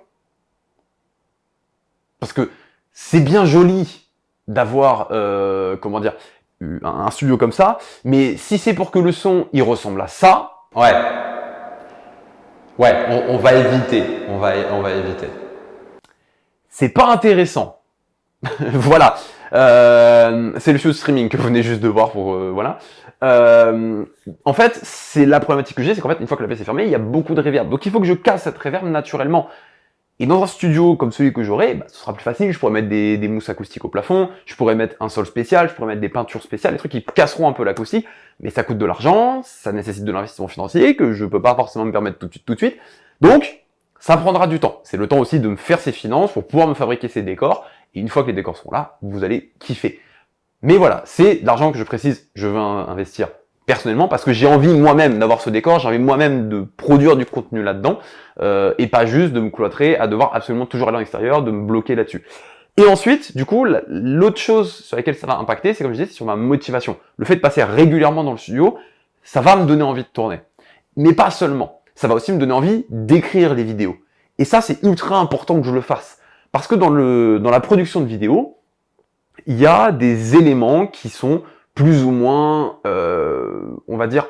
[SPEAKER 1] Parce que c'est bien joli d'avoir, un studio comme ça, mais si c'est pour que le son, il ressemble à ça, ouais, on va éviter, on va éviter. C'est pas intéressant. Voilà, c'est le show de streaming que vous venez juste de voir pour voilà. En fait, c'est la problématique que j'ai, c'est qu'en fait, une fois que la pièce est fermée, il y a beaucoup de reverb. Donc il faut que je casse cette reverb naturellement. Et dans un studio comme celui que j'aurai, ce sera plus facile, je pourrais mettre des mousses acoustiques au plafond, je pourrais mettre un sol spécial, je pourrais mettre des peintures spéciales, des trucs qui casseront un peu l'acoustique, mais ça coûte de l'argent, ça nécessite de l'investissement financier que je peux pas forcément me permettre tout de suite. Donc, ça prendra du temps. C'est le temps aussi de me faire ces finances pour pouvoir me fabriquer ces décors, et une fois que les décors seront là, vous allez kiffer. Mais voilà, c'est de l'argent que je précise, je veux investir personnellement, parce que j'ai envie moi-même d'avoir ce décor, j'ai envie moi-même de produire du contenu là-dedans, et pas juste de me cloîtrer à devoir absolument toujours aller en extérieur, de me bloquer là-dessus. Et ensuite, du coup, l'autre chose sur laquelle ça va impacter, c'est comme je disais, c'est sur ma motivation. Le fait de passer régulièrement dans le studio, ça va me donner envie de tourner. Mais pas seulement. Ça va aussi me donner envie d'écrire des vidéos. Et ça, c'est ultra important que je le fasse. Parce que dans la production de vidéos, il y a des éléments qui sont plus ou moins, on va dire,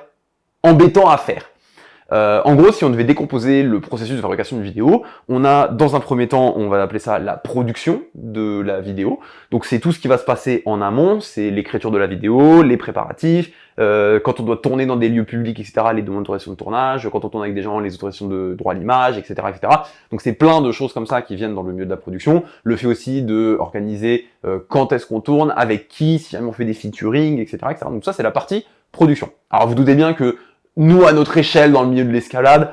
[SPEAKER 1] embêtants à faire. En gros, si on devait décomposer le processus de fabrication d'une vidéo, on a, dans un premier temps, on va appeler ça la production de la vidéo. Donc c'est tout ce qui va se passer en amont, c'est l'écriture de la vidéo, les préparatifs, quand on doit tourner dans des lieux publics, etc., les demandes d'autorisation de tournage, quand on tourne avec des gens, les autorisations de droit à l'image, etc., etc. Donc c'est plein de choses comme ça qui viennent dans le milieu de la production. Le fait aussi de organiser quand est-ce qu'on tourne, avec qui, si jamais on fait des featuring, etc., etc. Donc ça, c'est la partie production. Alors vous doutez bien que nous, à notre échelle, dans le milieu de l'escalade,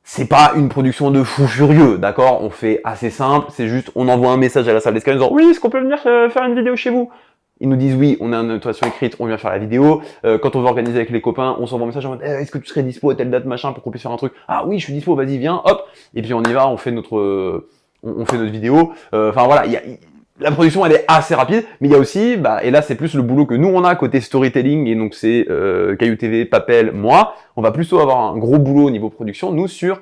[SPEAKER 1] c'est pas une production de fou furieux, d'accord? On fait assez simple, c'est juste, on envoie un message à la salle d'escalade en disant « Oui, est-ce qu'on peut venir faire une vidéo chez vous ?» Ils nous disent « Oui, on a une notation écrite, on vient faire la vidéo. Quand on veut organiser avec les copains, on s'envoie un message en mode Est-ce que tu serais dispo à telle date, machin, pour qu'on puisse faire un truc ?»« Ah oui, je suis dispo, vas-y, viens, hop !» Et puis on y va, on fait notre vidéo. Enfin voilà, la production, elle est assez rapide, mais il y a aussi, et là c'est plus le boulot que nous on a côté storytelling, et donc c'est Caillou TV, Papel, moi, on va plutôt avoir un gros boulot au niveau production, nous, sur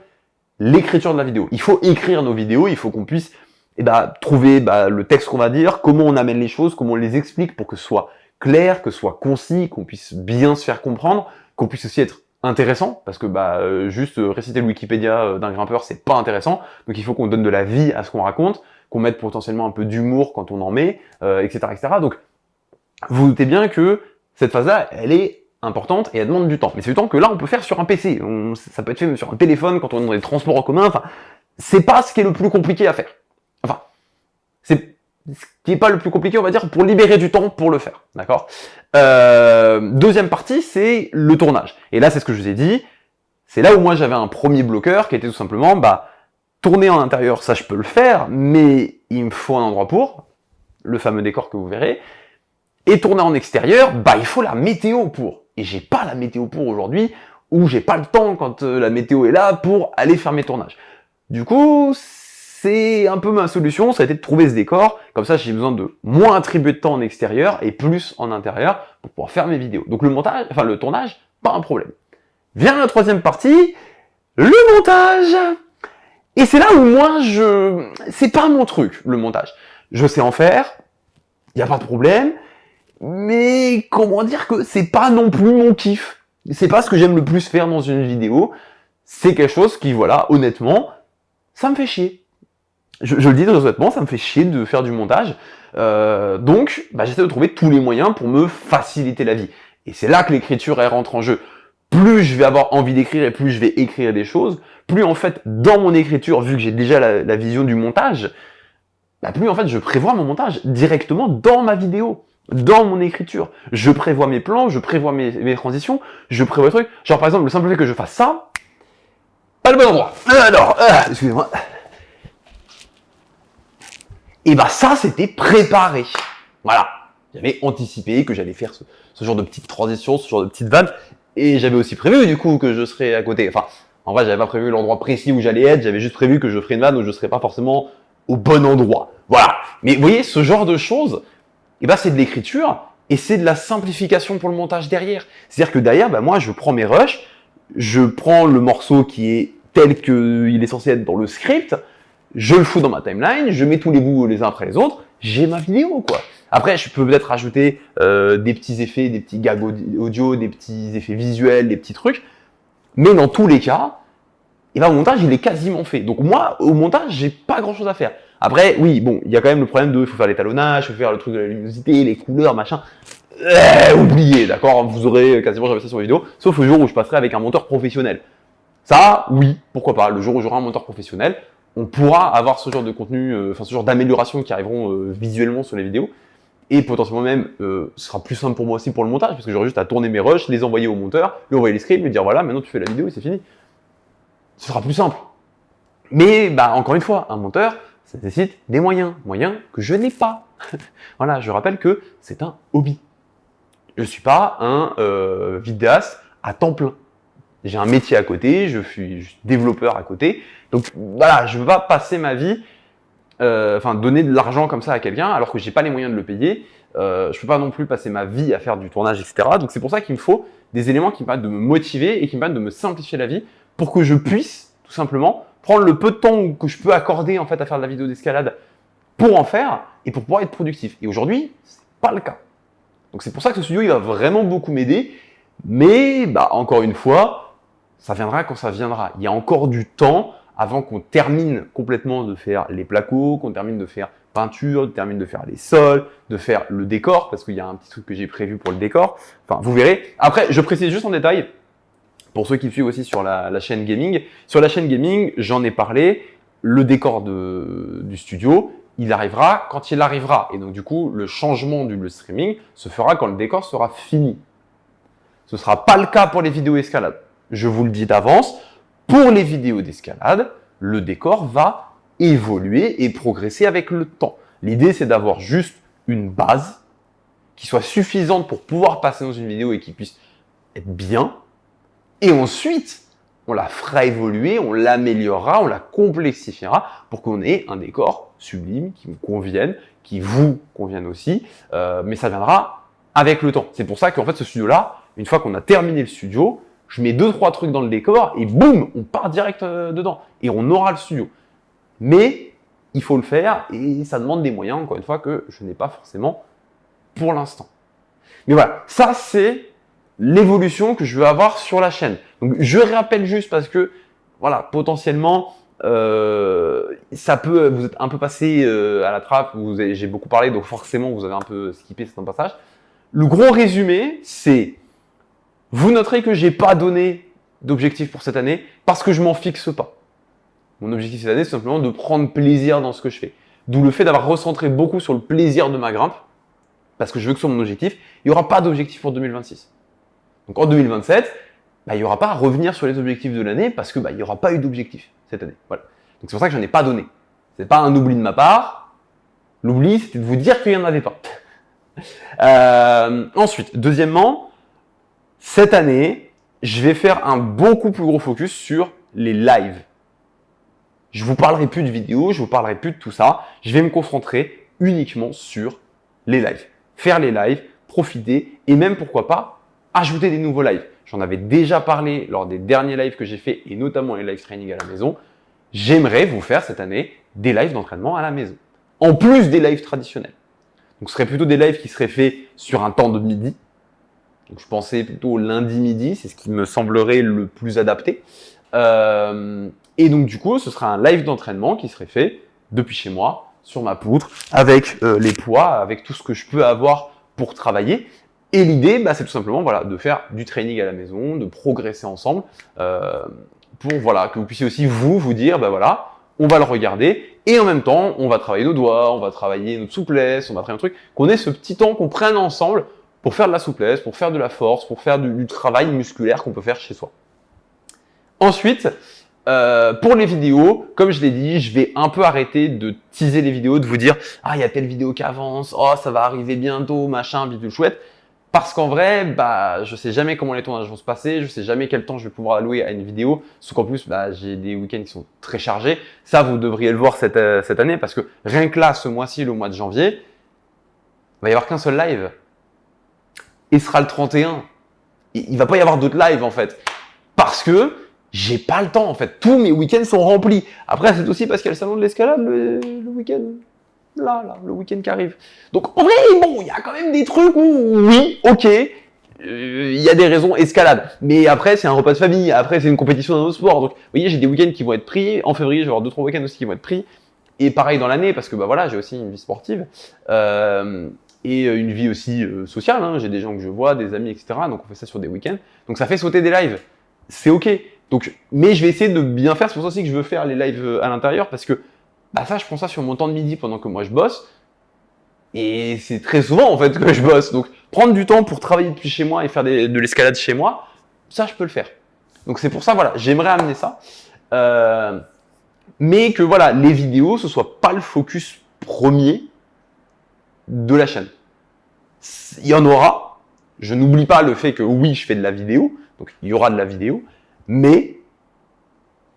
[SPEAKER 1] l'écriture de la vidéo. Il faut écrire nos vidéos, il faut qu'on puisse trouver le texte qu'on va dire, comment on amène les choses, comment on les explique pour que ce soit clair, que ce soit concis, qu'on puisse bien se faire comprendre, qu'on puisse aussi être intéressant, parce que juste réciter le Wikipédia d'un grimpeur, c'est pas intéressant, donc il faut qu'on donne de la vie à ce qu'on raconte, qu'on mette potentiellement un peu d'humour quand on en met, etc., etc. Donc, vous doutez bien que cette phase-là, elle est importante et elle demande du temps. Mais c'est du temps que là, on peut faire sur un PC. Ça peut être fait même sur un téléphone, quand on est dans les transports en commun. Enfin, c'est pas ce qui est le plus compliqué à faire. Enfin, c'est ce qui est pas le plus compliqué, on va dire, pour libérer du temps pour le faire. D'accord ? Deuxième partie, c'est le tournage. Et là, c'est ce que je vous ai dit. C'est là où moi, j'avais un premier bloqueur qui était tout simplement, tourner en intérieur, ça je peux le faire, mais il me faut un endroit pour, le fameux décor que vous verrez, et tourner en extérieur, il faut la météo pour. Et j'ai pas la météo pour aujourd'hui, ou j'ai pas le temps quand la météo est là pour aller faire mes tournages. Du coup, c'est un peu ma solution, ça a été de trouver ce décor, comme ça j'ai besoin de moins attribuer de temps en extérieur et plus en intérieur pour pouvoir faire mes vidéos. Donc le tournage, pas un problème. Vient la troisième partie, le montage. Et c'est là où moi, c'est pas mon truc, le montage. Je sais en faire, il n'y a pas de problème, Mais comment dire que c'est pas non plus mon kiff. C'est pas ce que j'aime le plus faire dans une vidéo. C'est quelque chose qui, voilà, honnêtement, ça me fait chier. Je le dis très honnêtement, ça me fait chier de faire du montage. Donc, j'essaie de trouver tous les moyens pour me faciliter la vie. Et c'est là que l'écriture, elle rentre en jeu. Plus je vais avoir envie d'écrire et plus je vais écrire des choses, plus en fait, dans mon écriture, vu que j'ai déjà la vision du montage, plus en fait, je prévois mon montage directement dans ma vidéo, dans mon écriture. Je prévois mes plans, je prévois mes transitions, je prévois les trucs. Genre, par exemple, le simple fait que je fasse ça, pas le bon endroit. Alors, excusez-moi. Et ça, c'était préparé. Voilà. J'avais anticipé que j'allais faire ce genre de petites transitions, ce genre de petites vannes. Et j'avais aussi prévu, du coup, que je serais à côté. Enfin, en vrai, j'avais pas prévu l'endroit précis où j'allais être. J'avais juste prévu que je ferais une vanne où je serais pas forcément au bon endroit. Voilà. Mais vous voyez, ce genre de choses, c'est de l'écriture et c'est de la simplification pour le montage derrière. C'est-à-dire que derrière, moi, je prends mes rushs, je prends le morceau qui est tel qu'il est censé être dans le script, je le fous dans ma timeline, je mets tous les bouts les uns après les autres, j'ai ma vidéo, quoi. Après, je peux peut-être rajouter des petits effets, des petits gags audio, des petits effets visuels, des petits trucs. Mais dans tous les cas, mon montage, il est quasiment fait. Donc moi, au montage, j'ai pas grand-chose à faire. Après, oui, bon, il y a quand même le problème il faut faire l'étalonnage, il faut faire le truc de la luminosité, les couleurs, machin. Oubliez, d'accord? Vous aurez quasiment jamais ça sur vidéo, sauf le jour où je passerai avec un monteur professionnel. Ça, oui, pourquoi pas. Le jour où j'aurai un monteur professionnel, on pourra avoir ce genre de contenu, ce genre d'améliorations qui arriveront visuellement sur les vidéos. Et potentiellement même, ce sera plus simple pour moi aussi pour le montage, parce que j'aurai juste à tourner mes rushs, les envoyer au monteur, lui envoyer les scripts, lui dire voilà, maintenant tu fais la vidéo et c'est fini. Ce sera plus simple. Mais encore une fois, un monteur, ça nécessite des moyens que je n'ai pas. Voilà, je rappelle que c'est un hobby. Je ne suis pas un vidéaste à temps plein. J'ai un métier à côté, je suis développeur à côté. Donc voilà, je ne veux pas passer ma vie, donner de l'argent comme ça à quelqu'un alors que j'ai pas les moyens de le payer. Je ne peux pas non plus passer ma vie à faire du tournage, etc. Donc c'est pour ça qu'il me faut des éléments qui me permettent de me motiver et qui me permettent de me simplifier la vie pour que je puisse tout simplement prendre le peu de temps que je peux accorder en fait à faire de la vidéo d'escalade pour en faire et pour pouvoir être productif. Et aujourd'hui, c'est pas le cas. Donc c'est pour ça que ce studio, il va vraiment beaucoup m'aider. Mais encore une fois, ça viendra quand ça viendra. Il y a encore du temps avant qu'on termine complètement de faire les placos, qu'on termine de faire peinture, qu'on termine de faire les sols, de faire le décor, parce qu'il y a un petit truc que j'ai prévu pour le décor. Enfin, vous verrez. Après, je précise juste en détail, pour ceux qui me suivent aussi sur la chaîne gaming. Sur la chaîne gaming, j'en ai parlé, le décor du studio, il arrivera quand il arrivera. Et donc du coup, le changement du streaming se fera quand le décor sera fini. Ce ne sera pas le cas pour les vidéos escalade. Je vous le dis d'avance, pour les vidéos d'escalade, le décor va évoluer et progresser avec le temps. L'idée, c'est d'avoir juste une base qui soit suffisante pour pouvoir passer dans une vidéo et qui puisse être bien. Et ensuite, on la fera évoluer, on l'améliorera, on la complexifiera pour qu'on ait un décor sublime, qui me convienne, qui vous convienne aussi. Mais ça viendra avec le temps. C'est pour ça qu'en fait, ce studio-là, une fois qu'on a terminé le studio, je mets 2-3 trucs dans le décor et boum, on part direct dedans. Et on aura le studio. Mais il faut le faire et ça demande des moyens, encore une fois, que je n'ai pas forcément pour l'instant. Mais voilà, ça c'est l'évolution que je veux avoir sur la chaîne. Donc je rappelle juste parce que, voilà, potentiellement, ça peut, vous êtes un peu passé à la trappe, j'ai beaucoup parlé, donc forcément vous avez un peu skippé certains passages. Le gros résumé, c'est, vous noterez que j'ai pas donné d'objectif pour cette année parce que je m'en fixe pas. Mon objectif cette année, c'est simplement de prendre plaisir dans ce que je fais. D'où le fait d'avoir recentré beaucoup sur le plaisir de ma grimpe, parce que je veux que ce soit mon objectif. Il n'y aura pas d'objectif pour 2026. Donc en 2027, il n'y aura pas à revenir sur les objectifs de l'année parce que il n'y aura pas eu d'objectif cette année. Voilà. Donc c'est pour ça que je n'en ai pas donné. C'est pas un oubli de ma part. L'oubli, c'était de vous dire qu'il n'y en avait pas. Ensuite, deuxièmement, cette année, je vais faire un beaucoup plus gros focus sur les lives. Je vous parlerai plus de vidéos, je vous parlerai plus de tout ça. Je vais me concentrer uniquement sur les lives. Faire les lives, profiter et même pourquoi pas ajouter des nouveaux lives. J'en avais déjà parlé lors des derniers lives que j'ai fait et notamment les live training à la maison. J'aimerais vous faire cette année des lives d'entraînement à la maison. En plus des lives traditionnels. Donc ce serait plutôt des lives qui seraient faits sur un temps de midi. Donc je pensais plutôt lundi midi, c'est ce qui me semblerait le plus adapté. Et donc du coup, ce sera un live d'entraînement qui serait fait depuis chez moi, sur ma poutre, avec les poids, avec tout ce que je peux avoir pour travailler. Et l'idée, bah, c'est tout simplement voilà, de faire du training à la maison, de progresser ensemble, pour voilà, que vous puissiez aussi vous dire, bah voilà, on va le regarder, et en même temps, on va travailler nos doigts, on va travailler notre souplesse, on va travailler un truc, qu'on ait ce petit temps qu'on prenne ensemble pour faire de la souplesse, pour faire de la force, pour faire du travail musculaire qu'on peut faire chez soi. Ensuite, pour les vidéos, comme je l'ai dit, je vais un peu arrêter de teaser les vidéos, de vous dire « Ah, il y a telle vidéo qui avance, oh, ça va arriver bientôt, machin, bidule chouette ». Parce qu'en vrai, bah, je sais jamais comment les tournages vont se passer, je sais jamais quel temps je vais pouvoir allouer à une vidéo. Sauf qu'en plus, bah, j'ai des week-ends qui sont très chargés. Ça, vous devriez le voir cette année parce que rien que là, ce mois-ci, le mois de janvier, il va y avoir qu'un seul live. Et ce sera le 31. Il va pas y avoir d'autres lives en fait. Parce que j'ai pas le temps en fait. Tous mes week-ends sont remplis. Après, c'est aussi parce qu'il y a le salon de l'escalade le week-end. Là, le week-end qui arrive. Donc en vrai, bon, il y a quand même des trucs où, oui, ok, il y a des raisons escalade. Mais après, c'est un repas de famille. Après, c'est une compétition d'un autre sport. Donc, vous voyez, j'ai des week-ends qui vont être pris. En février, je vais avoir 2-3 week-ends aussi qui vont être pris. Et pareil dans l'année, parce que bah voilà, j'ai aussi une vie sportive. Et une vie aussi sociale, hein. J'ai des gens que je vois, des amis, etc. Donc on fait ça sur des week-ends. Donc ça fait sauter des lives. C'est ok. Donc, mais je vais essayer de bien faire. C'est pour ça aussi que je veux faire les lives à l'intérieur parce que bah ça, je prends ça sur mon temps de midi pendant que moi je bosse. Et c'est très souvent en fait que je bosse. Donc prendre du temps pour travailler depuis chez moi et faire de l'escalade chez moi, ça je peux le faire. Donc c'est pour ça, voilà, j'aimerais amener ça. Mais que voilà, les vidéos, ce soit pas le focus premier de la chaîne. Il y en aura. Je n'oublie pas le fait que oui, je fais de la vidéo, donc il y aura de la vidéo, mais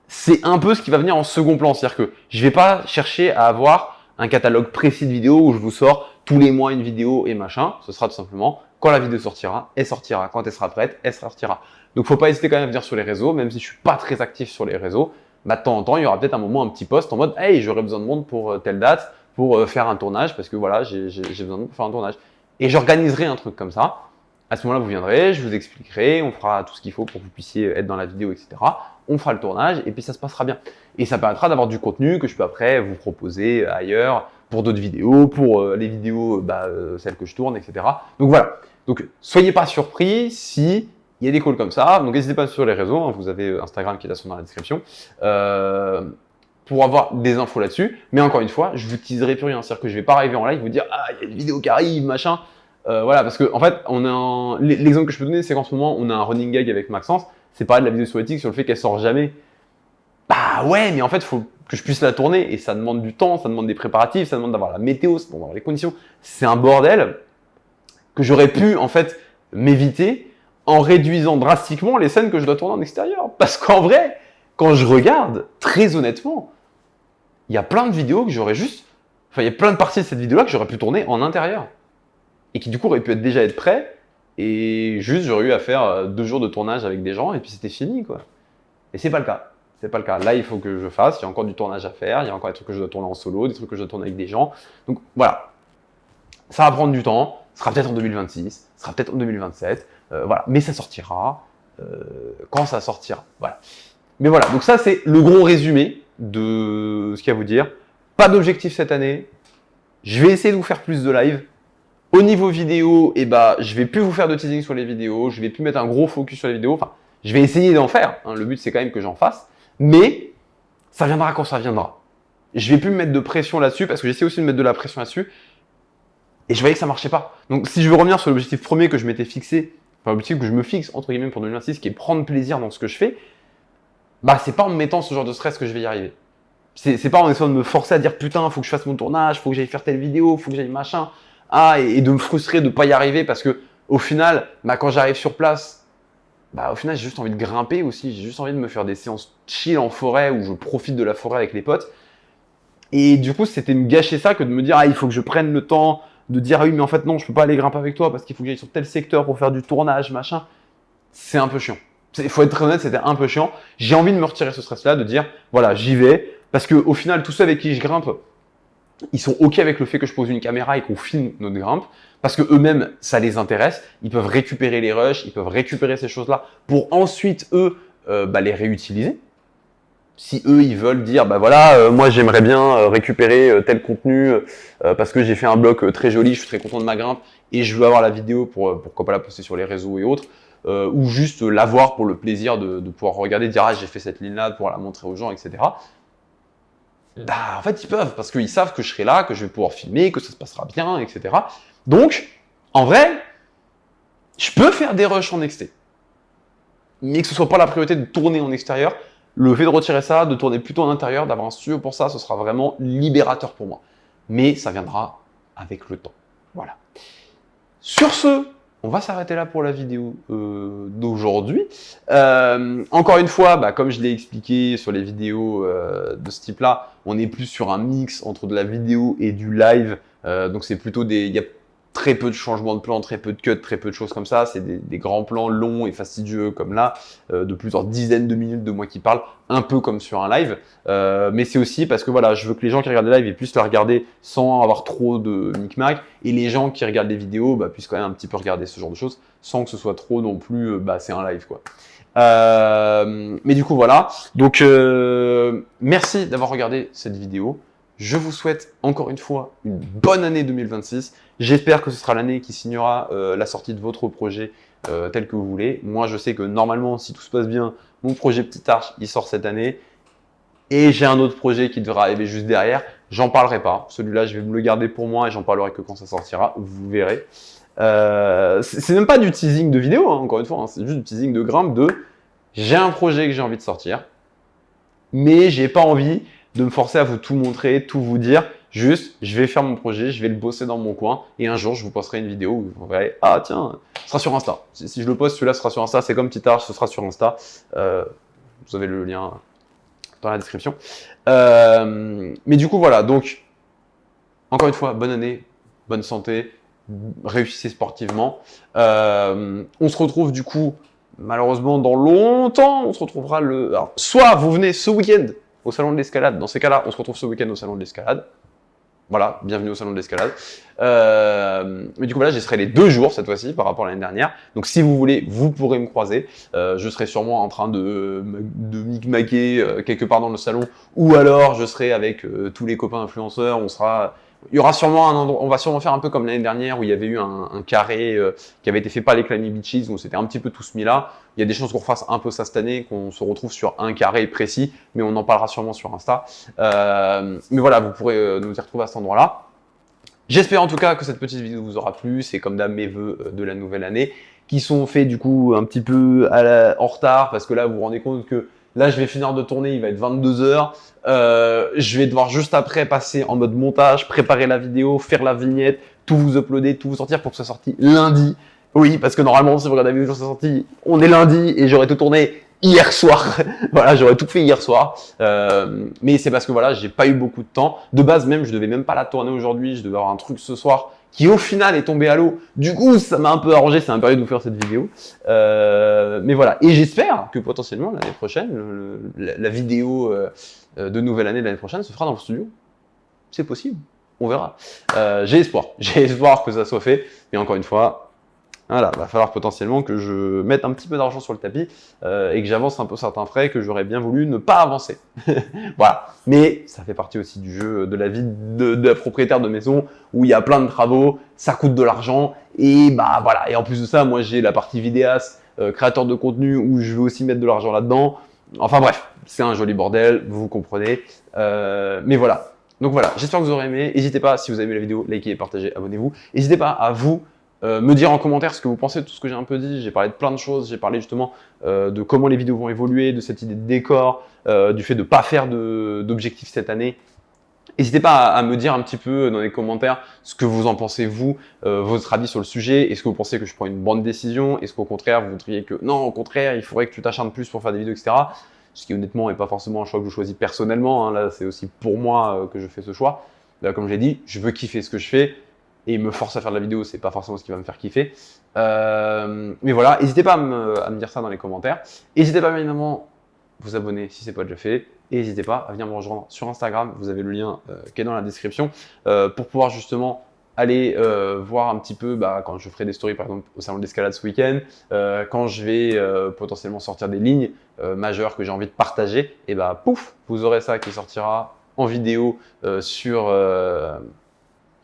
[SPEAKER 1] c'est un peu ce qui va venir en second plan. C'est-à-dire que je vais pas chercher à avoir un catalogue précis de vidéos où je vous sors tous les mois une vidéo et machin. Ce sera tout simplement quand la vidéo sortira, elle sortira. Quand elle sera prête, elle sortira. Donc faut pas hésiter quand même à venir sur les réseaux, même si je suis pas très actif sur les réseaux. Bah, de temps en temps, il y aura peut-être un moment, un petit post en mode « Hey, j'aurais besoin de monde pour telle date, pour faire un tournage, parce que voilà, j'ai besoin de monde pour faire un tournage. » Et j'organiserai un truc comme ça. À ce moment-là, vous viendrez, je vous expliquerai, on fera tout ce qu'il faut pour que vous puissiez être dans la vidéo, etc. On fera le tournage et puis ça se passera bien. Et ça permettra d'avoir du contenu que je peux après vous proposer ailleurs pour d'autres vidéos, pour les vidéos, celles que je tourne, etc. Donc voilà. Donc soyez pas surpris si il y a des calls comme ça. Donc n'hésitez pas sur les réseaux, hein, vous avez Instagram qui est là dans la description. Pour avoir des infos là-dessus. Mais encore une fois, je vous teaserai plus rien. C'est-à-dire que je vais pas arriver en live vous dire « Ah, il y a une vidéo qui arrive, machin ». Voilà, parce que en fait, l'exemple que je peux donner, c'est qu'en ce moment, on a un running gag avec Maxence. C'est pareil de la vidéo sur l'éthique sur le fait qu'elle sort jamais. Bah ouais, mais en fait, il faut que je puisse la tourner et ça demande du temps, ça demande des préparatifs, ça demande d'avoir la météo, ça demande d'avoir les conditions. C'est un bordel que j'aurais pu en fait m'éviter en réduisant drastiquement les scènes que je dois tourner en extérieur. Parce qu'en vrai, quand je regarde, très honnêtement, il y a plein de vidéos que j'aurais juste... Enfin, il y a plein de parties de cette vidéo-là que j'aurais pu tourner en intérieur. Et qui du coup auraient pu déjà être prêts. Et juste, j'aurais eu à faire 2 jours de tournage avec des gens et puis c'était fini, quoi. Et c'est pas le cas. C'est pas le cas. Là, il faut que je fasse. Il y a encore du tournage à faire. Il y a encore des trucs que je dois tourner en solo, des trucs que je dois tourner avec des gens. Donc voilà. Ça va prendre du temps. Ce sera peut-être en 2026. Ce sera peut-être en 2027. Voilà. Mais ça sortira. Quand ça sortira. Voilà. Mais voilà. Donc ça, c'est le gros résumé de ce qu'il y a à vous dire. Pas d'objectif cette année. Je vais essayer de vous faire plus de live. Au niveau vidéo, je vais plus vous faire de teasing sur les vidéos, je vais plus mettre un gros focus sur les vidéos. Enfin, je vais essayer d'en faire. Hein. Le but, c'est quand même que j'en fasse. Mais ça viendra quand ça viendra. Je vais plus me mettre de pression là-dessus parce que j'essaie aussi de mettre de la pression là-dessus. Et je voyais que ça marchait pas. Donc, si je veux revenir sur l'objectif premier que je m'étais fixé, enfin, l'objectif que je me fixe, entre guillemets, pour 2026, qui est prendre plaisir dans ce que je fais, c'est pas en me mettant ce genre de stress que je vais y arriver. C'est pas en essayant de me forcer à dire putain, faut que je fasse mon tournage, faut que j'aille faire telle vidéo, faut que j'aille machin. Et de me frustrer de ne pas y arriver parce que au final, quand j'arrive sur place, au final, j'ai juste envie de grimper aussi. J'ai juste envie de me faire des séances chill en forêt où je profite de la forêt avec les potes. Et du coup, c'était me gâcher ça que de me dire il faut que je prenne le temps de dire oui, mais en fait non, je peux pas aller grimper avec toi parce qu'il faut que j'aille sur tel secteur pour faire du tournage, machin. C'est un peu chiant. Il faut être très honnête, c'était un peu chiant. J'ai envie de me retirer ce stress-là, de dire voilà, j'y vais parce que au final, tous ceux avec qui je grimpe, ils sont OK avec le fait que je pose une caméra et qu'on filme notre grimpe, parce que eux-mêmes, ça les intéresse. Ils peuvent récupérer les rushs, ils peuvent récupérer ces choses-là pour ensuite, eux, les réutiliser. Si eux, ils veulent dire, bah voilà, moi j'aimerais bien récupérer tel contenu parce que j'ai fait un bloc très joli, je suis très content de ma grimpe et je veux avoir la vidéo pour pourquoi pas la poster sur les réseaux et autres, ou juste l'avoir pour le plaisir de pouvoir regarder, dire ah j'ai fait cette ligne-là pour la montrer aux gens, etc. Bah, en fait, ils peuvent, parce qu'ils savent que je serai là, que je vais pouvoir filmer, que ça se passera bien, etc. Donc, en vrai, je peux faire des rushs en XT. Mais que ce soit pas la priorité de tourner en extérieur, le fait de retirer ça, de tourner plutôt en intérieur, d'avoir un studio pour ça, ce sera vraiment libérateur pour moi. Mais ça viendra avec le temps. Voilà. Sur ce, on va s'arrêter là pour la vidéo d'aujourd'hui. Encore une fois, comme je l'ai expliqué sur les vidéos de ce type-là, on est plus sur un mix entre de la vidéo et du live. Donc c'est plutôt il y a très peu de changements de plan, très peu de cuts, très peu de choses comme ça. C'est des grands plans longs et fastidieux comme là, de plusieurs dizaines de minutes de moi qui parle, un peu comme sur un live. Mais c'est aussi parce que voilà, je veux que les gens qui regardent les lives puissent la regarder sans avoir trop de micmac, et les gens qui regardent les vidéos puissent quand même un petit peu regarder ce genre de choses sans que ce soit trop non plus, c'est un live quoi. Mais du coup voilà, donc merci d'avoir regardé cette vidéo. Je vous souhaite encore une fois une bonne année 2026. J'espère que ce sera l'année qui signera la sortie de votre projet tel que vous voulez. Moi, je sais que normalement, si tout se passe bien, mon projet Petit Arche, il sort cette année. Et j'ai un autre projet qui devra arriver juste derrière. J'en parlerai pas. Celui-là, je vais me le garder pour moi et j'en parlerai que quand ça sortira. Vous verrez. C'est même pas du teasing de vidéo, hein, encore une fois. Hein, c'est juste du teasing de grimpe de j'ai un projet que j'ai envie de sortir, mais j'ai pas envie de me forcer à vous tout montrer, tout vous dire. Juste, je vais faire mon projet, je vais le bosser dans mon coin, et un jour, je vous posterai une vidéo où vous verrez, ah tiens, ce sera sur Insta. Si je le poste, celui-là sera sur Insta, c'est comme Petit Arche, ce sera sur Insta. Vous avez le lien dans la description. Mais du coup, voilà, donc, encore une fois, bonne année, bonne santé, réussissez sportivement. On se retrouve du coup, malheureusement, dans longtemps, on se retrouvera alors, soit vous venez ce week-end au salon de l'escalade, dans ces cas-là, on se retrouve ce week-end au salon de l'escalade. Voilà, bienvenue au salon de l'escalade. Mais du coup, voilà, j'y serai les 2 jours cette fois-ci par rapport à l'année dernière. Donc, si vous voulez, vous pourrez me croiser. Je serai sûrement en train de micmaquer quelque part dans le salon, ou alors je serai avec tous les copains influenceurs. Il y aura sûrement un endroit, on va sûrement faire un peu comme l'année dernière où il y avait eu un carré qui avait été fait par les Clammy Beaches, où c'était un petit peu tous mis là. Il y a des chances qu'on refasse un peu ça cette année, qu'on se retrouve sur un carré précis, mais on en parlera sûrement sur Insta. Mais voilà, vous pourrez nous y retrouver à cet endroit-là. J'espère en tout cas que cette petite vidéo vous aura plu. C'est comme d'hab mes vœux de la nouvelle année, qui sont faits du coup un petit peu en retard, parce que là vous vous rendez compte que là je vais finir de tourner, il va être 22h. Je vais devoir juste après passer en mode montage, préparer la vidéo, faire la vignette, tout vous uploader, tout vous sortir pour que ce soit sorti lundi. Oui, parce que normalement, si vous regardez la vidéo sur sortie, on est lundi et j'aurais tout tourné hier soir. Voilà, j'aurais tout fait hier soir. Mais c'est parce que voilà, j'ai pas eu beaucoup de temps. De base même, je devais même pas la tourner aujourd'hui. Je devais avoir un truc ce soir qui au final est tombé à l'eau. Du coup, ça m'a un peu arrangé. Ça m'a permis de vous faire cette vidéo. Mais voilà. Et j'espère que potentiellement l'année prochaine, la vidéo de nouvelle année de l'année prochaine se fera dans le studio. C'est possible. On verra. J'ai espoir. J'ai espoir que ça soit fait. Mais encore une fois, voilà, va falloir potentiellement que je mette un petit peu d'argent sur le tapis et que j'avance un peu certains frais que j'aurais bien voulu ne pas avancer. Voilà. Mais ça fait partie aussi du jeu de la vie de propriétaire de maison où il y a plein de travaux, ça coûte de l'argent et voilà. Et en plus de ça, moi j'ai la partie vidéaste, créateur de contenu où je veux aussi mettre de l'argent là-dedans. Enfin bref, c'est un joli bordel, vous comprenez. Mais voilà. Donc voilà, j'espère que vous aurez aimé. N'hésitez pas, si vous avez aimé la vidéo, likez, partagez, abonnez-vous. N'hésitez pas à vous me dire en commentaire ce que vous pensez de tout ce que j'ai un peu dit. J'ai parlé de plein de choses, j'ai parlé justement de comment les vidéos vont évoluer, de cette idée de décor, du fait de ne pas faire d'objectifs cette année. N'hésitez pas à me dire un petit peu dans les commentaires ce que vous en pensez vous, votre avis sur le sujet. Est-ce que vous pensez que je prends une bonne décision? Est-ce qu'au contraire vous voudriez que non, au contraire il faudrait que tu t'acharnes plus pour faire des vidéos, etc. Ce qui honnêtement n'est pas forcément un choix que je choisis personnellement, hein. Là c'est aussi pour moi que je fais ce choix. Là, comme je l'ai dit, je veux kiffer ce que je fais. Et me force à faire de la vidéo, c'est pas forcément ce qui va me faire kiffer. Mais voilà, n'hésitez pas à me dire ça dans les commentaires. N'hésitez pas bien évidemment à vous abonner si c'est pas déjà fait. Et n'hésitez pas à venir me rejoindre sur Instagram. Vous avez le lien qui est dans la description pour pouvoir justement aller voir un petit peu quand je ferai des stories par exemple au salon de l'escalade ce week-end, quand je vais potentiellement sortir des lignes majeures que j'ai envie de partager, et pouf, vous aurez ça qui sortira en vidéo sur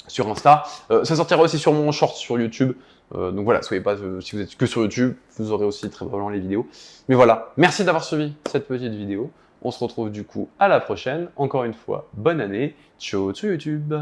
[SPEAKER 1] Insta. Ça sortira aussi sur mon short sur YouTube. Donc voilà, soyez pas, si vous êtes que sur YouTube, vous aurez aussi très probablement les vidéos. Mais voilà, merci d'avoir suivi cette petite vidéo. On se retrouve du coup à la prochaine. Encore une fois, bonne année. Ciao sur YouTube.